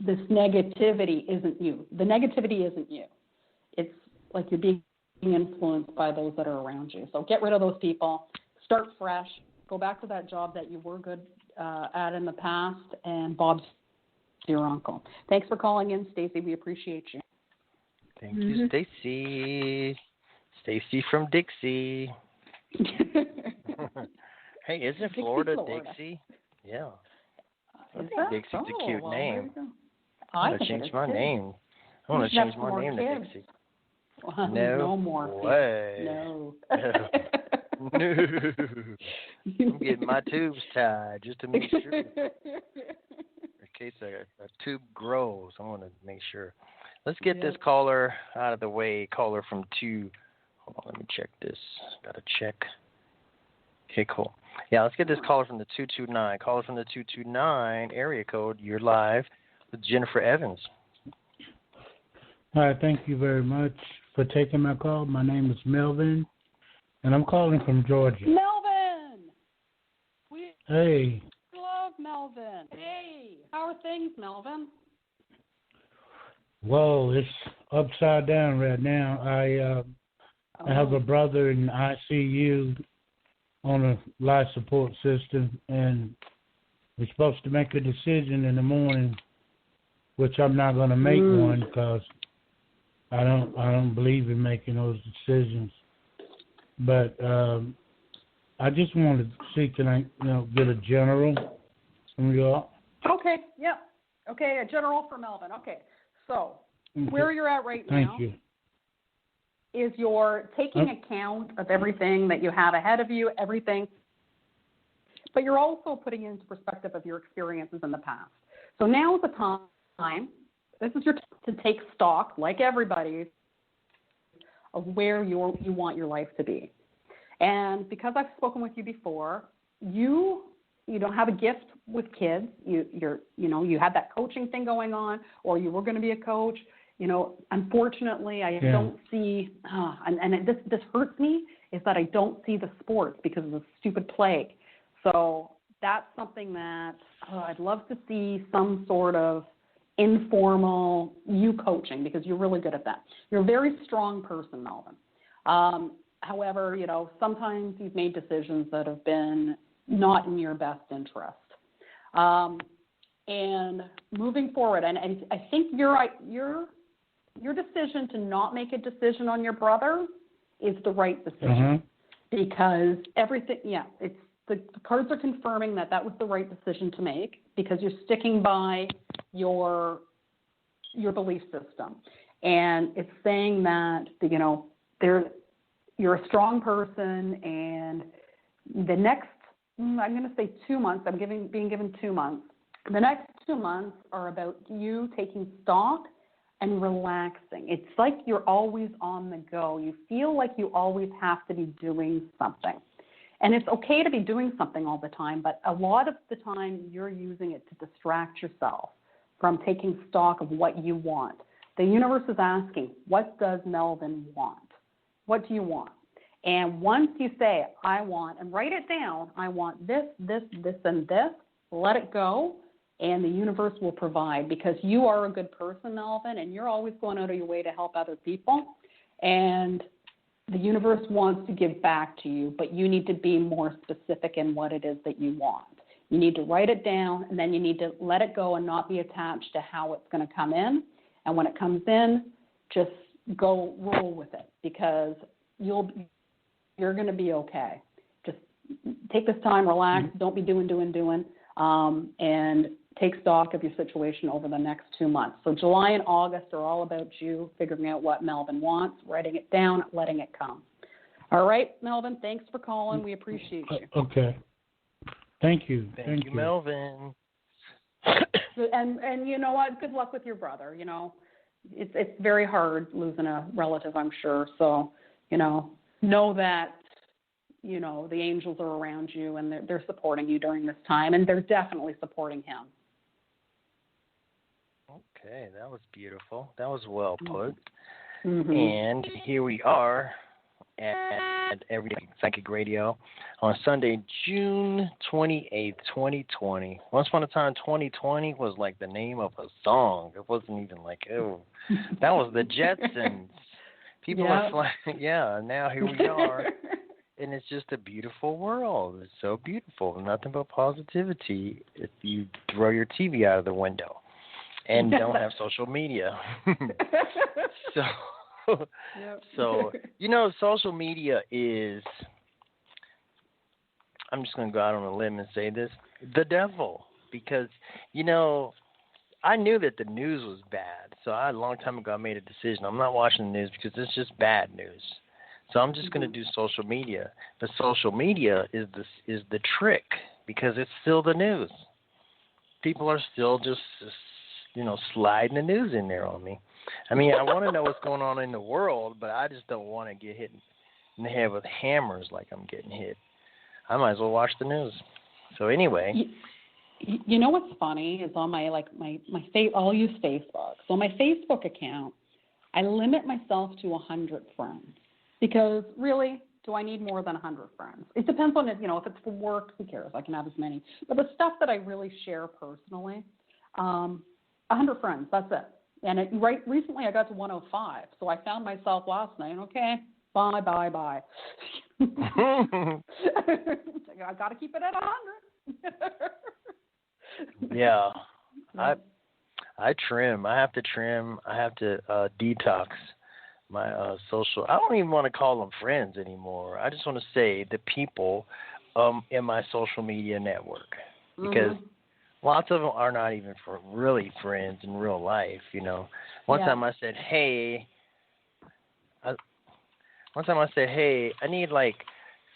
this negativity isn't you. The negativity isn't you. It's like you're being influenced by those that are around you. So get rid of those people. Start fresh. Go back to that job that you were good at in the past, and Bob's your uncle. Thanks for calling in, Stacy. We appreciate you. Thank you, Stacy. Stacy from Dixie. Hey, isn't Florida Dixie? Yeah. Dixie's a cute name. I want to change my name. I want to change my name to Dixie. No more. Way. No. No. I'm getting my tubes tied just to make sure. In case a tube grows, I want to make sure. Let's get this caller out of the way. Caller from 2. Hold on, let me check this. Got to check. Okay, cool. Yeah, let's get this caller from the 229. Caller from the 229 area code. You're live with Jennifer Evans. Hi, thank you very much for taking my call. My name is Melvin, and I'm calling from Georgia. Melvin! We Hey. love Melvin. Hey, how are things, Melvin? Whoa, it's upside down right now. I have a brother in ICU on a life support system, and we're supposed to make a decision in the morning, which I'm not going to make one because I don't believe in making those decisions. But I just wanted to see, can I get a general from you all? Okay, yeah. Okay, a general for Melvin. Okay, so where you're at right now. Thank you. Is you're taking account of everything that you have ahead of you, everything, but you're also putting into perspective of your experiences in the past. So now is the time, this is your time to take stock, like everybody, of where you want your life to be. And because I've spoken with you before, you don't have a gift with kids. You had that coaching thing going on, or you were going to be a coach. Unfortunately, I don't see, this hurts me, is that I don't see the sports because of the stupid plague. So that's something that I'd love to see some sort of informal you coaching, because you're really good at that. You're a very strong person, Melvin. However, sometimes you've made decisions that have been not in your best interest. And moving forward, and I think your decision to not make a decision on your brother is the right decision, because everything, the cards are confirming that was the right decision to make because you're sticking by your belief system. And it's saying that, you know, you're a strong person, and the next, I'm going to say 2 months, being given 2 months. The next 2 months are about you taking stock and relaxing. It's like you're always on the go. You feel like you always have to be doing something. And it's okay to be doing something all the time, but a lot of the time you're using it to distract yourself from taking stock of what you want. The universe is asking, what does Melvin want? What do you want? And once you say, I want, and write it down, I want this, this, this, and this, let it go, and the universe will provide, because you are a good person, Melvin, and you're always going out of your way to help other people. And the universe wants to give back to you, but you need to be more specific in what it is that you want. You need to write it down, and then you need to let it go and not be attached to how it's going to come in. And when it comes in, just go roll with it, because you're going to be okay. Just take this time, relax, don't be doing, and take stock of your situation over the next 2 months. So July and August are all about you figuring out what Melvin wants, writing it down, letting it come. All right, Melvin, thanks for calling. We appreciate you. Okay. Thank you. Thank you, Melvin. And you know what? Good luck with your brother. You know, it's very hard losing a relative, I'm sure. So, you know that, you know, the angels are around you, and they're supporting you during this time, and they're definitely supporting him. Okay, that was beautiful. That was well put. Mm-hmm. And here we are at Everyday Psychic Radio on Sunday, June 28th, 2020. Once upon a time, 2020 was like the name of a song. It wasn't even like, oh, that was the Jetsons. People are flying. Yeah, now here we are. And it's just a beautiful world. It's so beautiful. Nothing but positivity if you throw your TV out of the window and don't have social media. So, you know, social media is, I'm just going to go out on a limb and say this, the devil. Because, you know, I knew that the news was bad. So a long time ago I made a decision. I'm not watching the news because it's just bad news. So I'm just going to do social media. But social media is the trick, because it's still the news. People are still just, you know, sliding the news in there on me. I mean, I want to know what's going on in the world, but I just don't want to get hit in the head with hammers like I'm getting hit. I might as well watch the news. So anyway. You know what's funny is on my I'll use Facebook. So my Facebook account, I limit myself to 100 friends. Because really, do I need more than 100 friends? It depends on it. You know, if it's for work, who cares? I can have as many. But the stuff that I really share personally, 100 friends, that's it. And recently I got to 105. So I found myself last night, okay, bye. I got to keep it at 100. Yeah. I trim. I have to trim. I have to detox my social. I don't even want to call them friends anymore. I just want to say the people in my social media network, because lots of them are not even really friends in real life. You know, one time I said, hey, I need like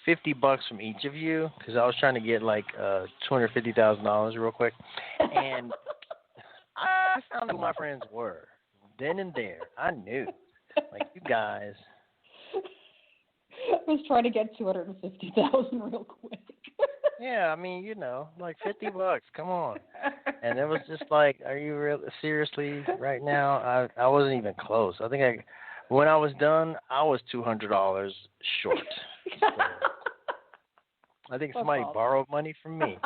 $50 from each of you, because I was trying to get like $250,000 real quick, and I found out who my friends were then and there. I knew. Like, you guys. I was trying to get $250,000 real quick. Yeah, I mean, you know, like $50. Come on. And it was just like, are you seriously right now? I wasn't even close. I think when I was done, I was $200 short. So, I think somebody borrowed money from me.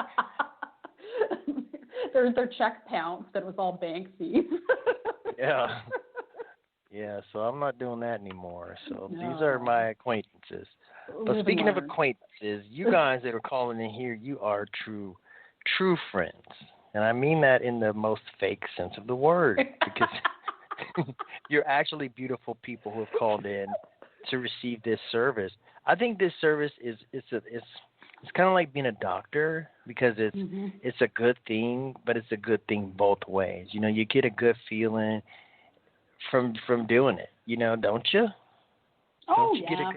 Their check bounced. It was all bank fees. Yeah. Yeah, so I'm not doing that anymore. So these are my acquaintances. But speaking of acquaintances, you guys that are calling in here, you are true friends. And I mean that in the most fake sense of the word, because you're actually beautiful people who have called in to receive this service. I think this service is it's kind of like being a doctor because it's a good thing, but it's a good thing both ways. You know, you get a good feeling from doing it. You know, don't you? Oh, Don't you yeah.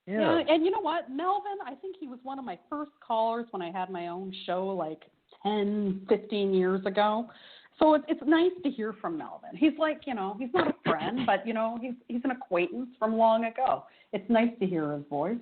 Yeah, and you know what? Melvin, I think he was one of my first callers when I had my own show like 10, 15 years ago. So it's nice to hear from Melvin. He's like, you know, he's not a friend, but, you know, he's an acquaintance from long ago. It's nice to hear his voice.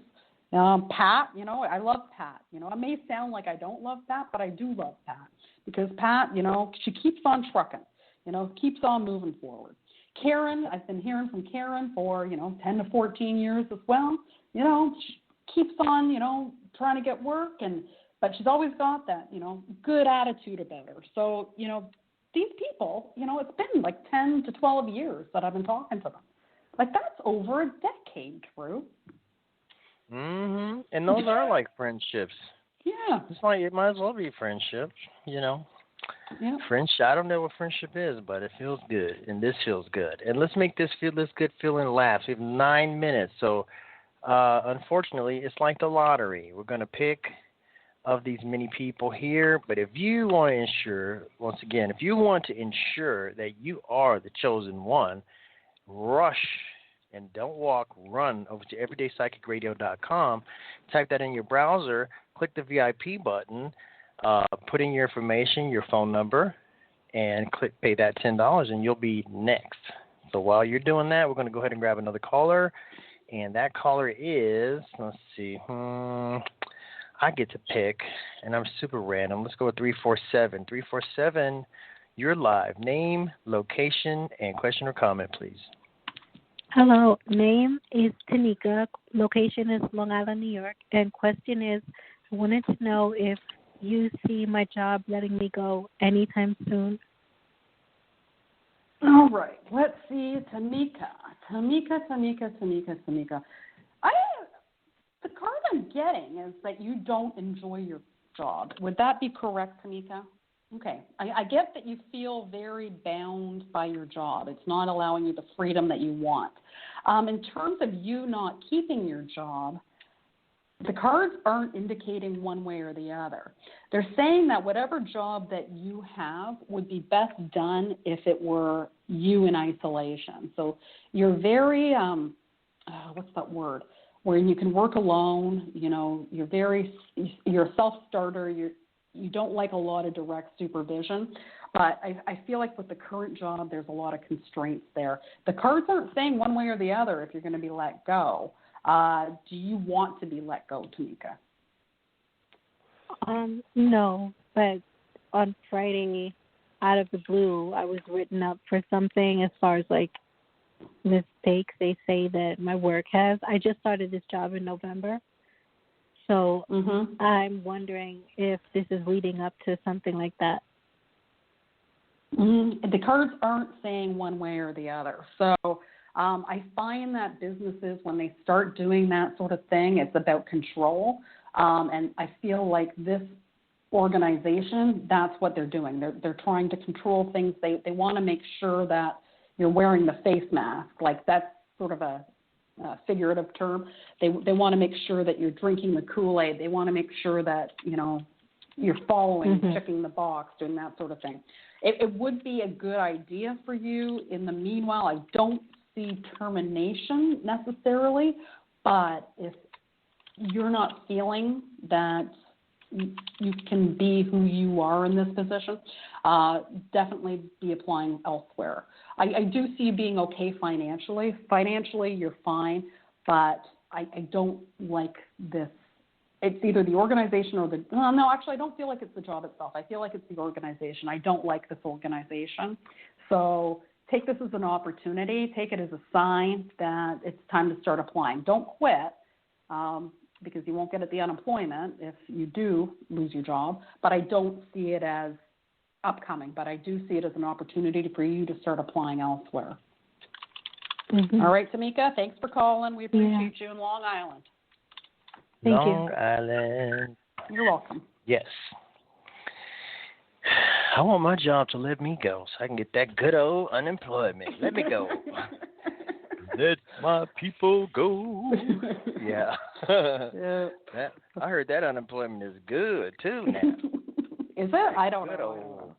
Pat, you know, I love Pat. You know, it may sound like I don't love Pat, but I do love Pat because Pat, you know, she keeps on trucking, you know, keeps on moving forward. Karen, I've been hearing from Karen for, you know, 10 to 14 years as well. You know, she keeps on, you know, trying to get work, but she's always got that, you know, good attitude about her. So, you know, these people, you know, it's been like 10 to 12 years that I've been talking to them. Like, that's over a decade, Drew. And those are like friendships. Yeah. It's like it might as well be friendships, you know. Yeah. Friendship. I don't know what friendship is, but it feels good, and this feels good. And let's make this good feeling last. We have 9 minutes, so unfortunately, it's like the lottery. We're going to pick of these many people here, but if you want to ensure, once again, if you want to ensure that you are the chosen one, rush and don't walk, run over to EverydayPsychicRadio.com, type that in your browser, click the VIP button, put in your information, your phone number, and pay that $10, and you'll be next. So while you're doing that, we're going to go ahead and grab another caller, and that caller is, let's see, I get to pick, and I'm super random. Let's go with 347. 347, you're live. Name, location, and question or comment, please. Hello, name is Tanika, location is Long Island, New York, and question is, I wanted to know if you see my job letting me go anytime soon. All right, let's see, Tanika. The card I'm getting is that you don't enjoy your job. Would that be correct, Tanika? Okay. I get that you feel very bound by your job. It's not allowing you the freedom that you want. In terms of you not keeping your job, the cards aren't indicating one way or the other. They're saying that whatever job that you have would be best done if it were you in isolation. So you're very, what's that word? Where you can work alone, you know, you're a self-starter, you don't like a lot of direct supervision, but I feel like with the current job, there's a lot of constraints there. The cards aren't saying one way or the other if you're going to be let go. Do you want to be let go, Tanika? No, but on Friday, out of the blue, I was written up for something as far as like mistakes they say that my work has. I just started this job in November. So I'm wondering if this is leading up to something like that. The cards aren't saying one way or the other. So I find that businesses, when they start doing that sort of thing, it's about control. And I feel like this organization, that's what they're doing. They're trying to control things. They want to make sure that you're wearing the face mask. Like, that's sort of a figurative term. They want to make sure that you're drinking the Kool-Aid. They want to make sure that, you know, you're following, checking the box, doing that sort of thing. It would be a good idea for you. In the meanwhile, I don't see termination necessarily, but if you're not feeling that you can be who you are in this position, definitely be applying elsewhere. I do see you being okay financially. Financially, you're fine, but I don't like this. It's either the organization or the – no, actually, I don't feel like it's the job itself. I feel like it's the organization. I don't like this organization. So take this as an opportunity. Take it as a sign that it's time to start applying. Don't quit because you won't get the unemployment if you do lose your job. But I don't see it as upcoming. But I do see it as an opportunity for you to start applying elsewhere. All right, Tamika, thanks for calling. We appreciate you in Long Island. Thank you. Long Island. You're welcome. Yes. I want my job to let me go so I can get that good old unemployment. Let me go. Let my people go. Yeah. I heard that unemployment is good too now. Is it? I don't know.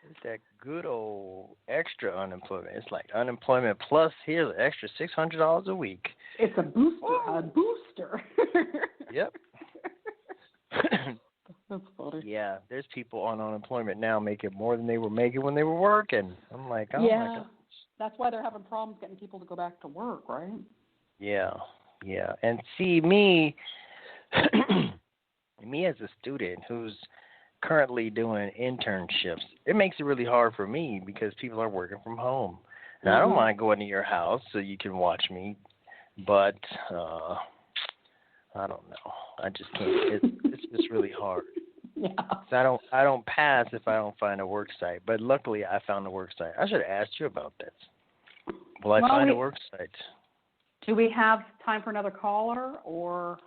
It's that good old extra unemployment. It's like unemployment plus here's an extra $600 a week. It's a booster. Whoa. A booster. Yep. That's funny. Yeah, there's people on unemployment now making more than they were making when they were working. I'm like, oh my gosh. That's why they're having problems getting people to go back to work, right? Yeah. And see, me as a student who's currently doing internships, it makes it really hard for me because people are working from home. And I don't mind going to your house so you can watch me, but I don't know. I just can't. It's just really hard. Yeah. So I don't pass if I don't find a work site. But luckily, I found a work site. I should have asked you about this. Will I find a work site? Do we have time for another caller, or?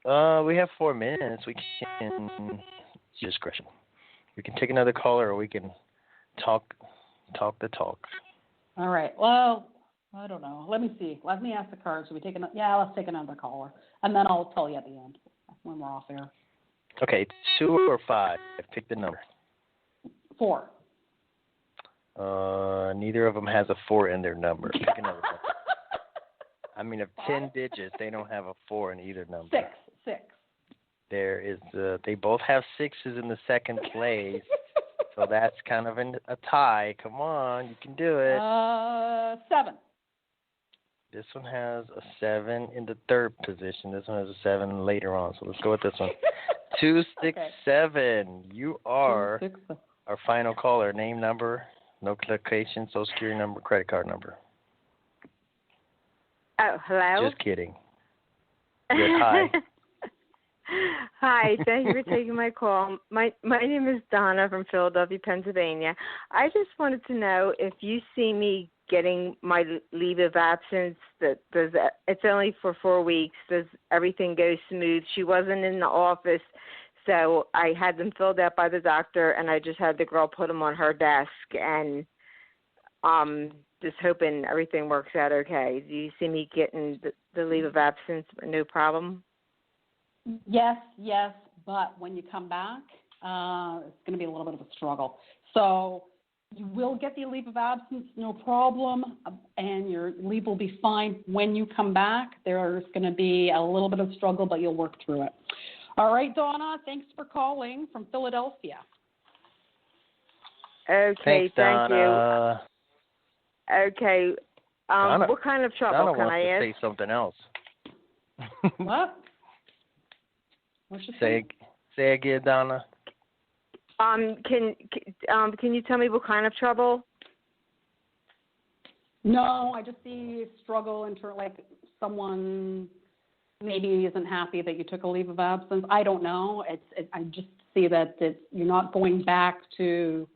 We have 4 minutes. We can. Discretion. We can take another caller, or we can talk the talk. All right. Well, I don't know. Let me see. Let me ask the cards. Let's take another caller, and then I'll tell you at the end when we're off air. Okay, 2 or 5. Pick the number. 4. Neither of them has a 4 in their number. Pick another number. I mean, of 10 digits, they don't have a 4 in either number. 6. There is. They both have 6s in the second place, so that's kind of a tie. Come on, you can do it. 7. This one has a 7 in the third position. This one has a 7 later on. So let's go with this one. 267. You are our final caller. Name, number, no location, social security number, credit card number. Oh, hello? Just kidding. Yeah, hi. Hi, thank you for taking my call. My name is Donna from Philadelphia, Pennsylvania. I just wanted to know if you see me getting my leave of absence. It's only for 4 weeks. Does everything go smooth? She wasn't in the office, so I had them filled out by the doctor, and I just had the girl put them on her desk, and just hoping everything works out okay. Do you see me getting the leave of absence? No problem? Yes, but when you come back, it's going to be a little bit of a struggle. So you will get the leave of absence, no problem, and your leave will be fine. When you come back, there's going to be a little bit of struggle, but you'll work through it. All right, Donna, thanks for calling from Philadelphia. Okay, thanks, thank Donna. you. Okay, Donna, what kind of trouble Donna can I ask? wants to say something else. What? What should say again, Donna. Can you tell me what kind of trouble? No, I just see struggle like someone maybe isn't happy that you took a leave of absence. I don't know. I just see that you're not going back to,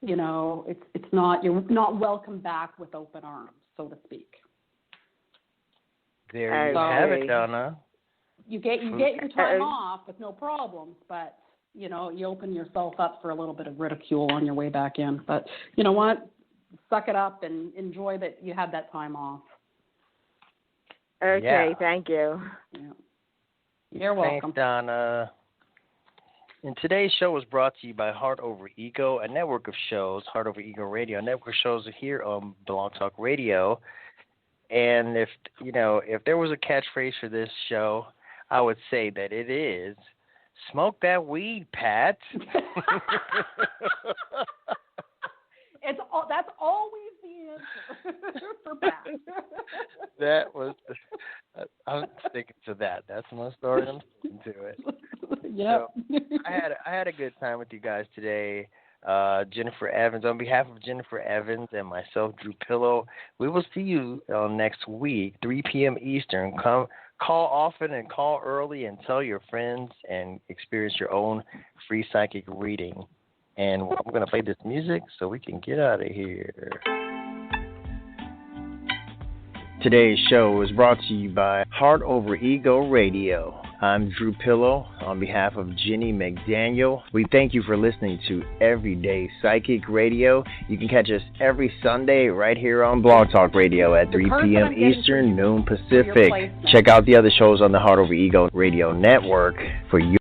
it's not, you're not welcome back with open arms, so to speak. There you have it, Donna. You get your time off with no problems, but you open yourself up for a little bit of ridicule on your way back in. But you know what? Suck it up and enjoy that you had that time off. Okay, thank you. Yeah. You're welcome. Thanks, Donna. And today's show was brought to you by Heart Over Ego, a network of shows. Heart Over Ego Radio, a network of shows are here on Blog Talk Radio. And if there was a catchphrase for this show, I would say that it is, smoke that weed, Pat. That's always the answer for Pat. That was, I'm sticking to that. That's my story. I'm sticking to it. Yeah. So, I had a good time with you guys today. Jennifer Evans, on behalf of Jennifer Evans and myself, Drew Pillow, we will see you next week, 3 p.m. Eastern. Call often and call early and tell your friends and experience your own free psychic reading. And I'm going to play this music so we can get out of here. Today's show is brought to you by Heart Over Ego Radio, I'm Drew Pillow on behalf of Jenny McDaniel. We thank you for listening to Everyday Psychic Radio. You can catch us every Sunday right here on Blog Talk Radio at 3 p.m. Eastern, noon Pacific. Check out the other shows on the Heart Over Ego Radio Network for your